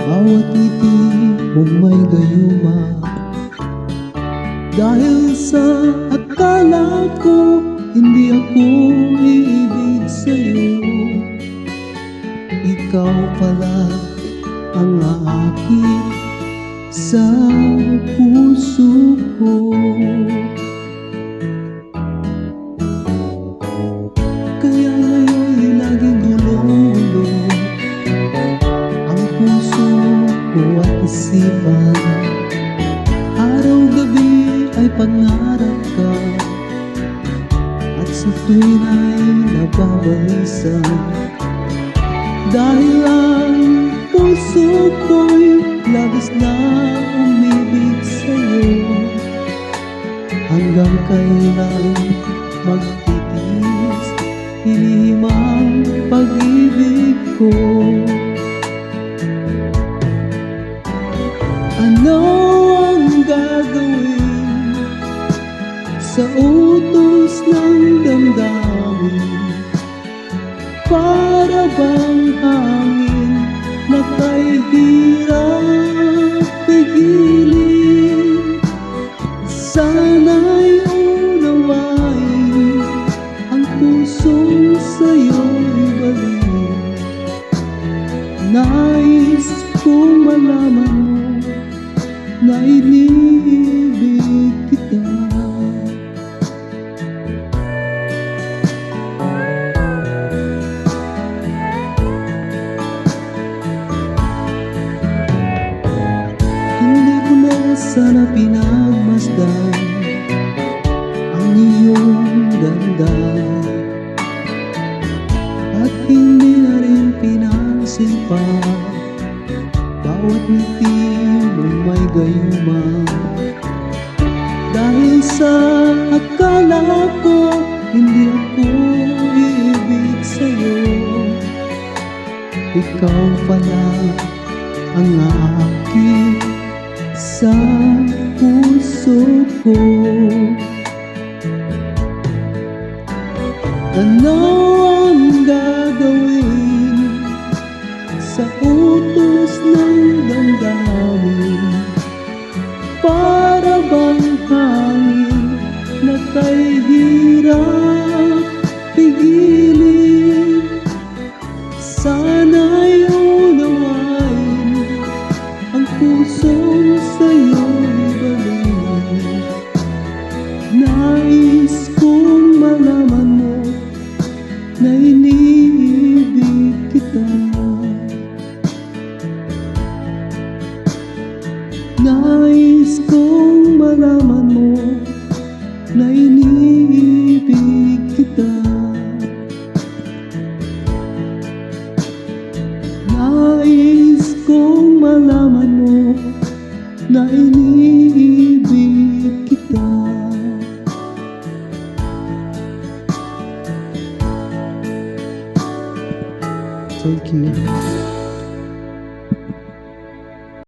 Bawat ngiti mong may gayuma, dahil sa akala ko hindi ako iibig sa'yo. Ikaw pala ang aakit sa puso ko. Kaya ngayon'y laging gulo-gulo ang puso ko at isipan. Araw-gabi ay pangarap ka, at sa tuwin ay nababalisan. Dahil ang puso ko'y labis na umibig sa'yo. Hanggang kailan magtitiis, hinihimang pag-ibig ko. Ano ang gagawin sa utos ng damdamin? Para bang hangin na kay hirap pigilin? Sana'y unawain ang pusong sa'yo'y balik. Nais kong malaman mo na inibig kita. Sana pinagmasdan ang iyong ganda, at hindi na rin pinansin pa bawat ngiti mong may gayuma. Dahil sa akala ko hindi ako iibig sa'yo. Ikaw pala ang aakit sa puso ko. Ano ang gagawin sa utos ng damdamin? Para bang hangin na kay hirap pigilin? Sana'y unawain ang pusong sa'yo'y balik. Nais kong malaman mo na iniibig kita. Nais kong malaman mo na iniibig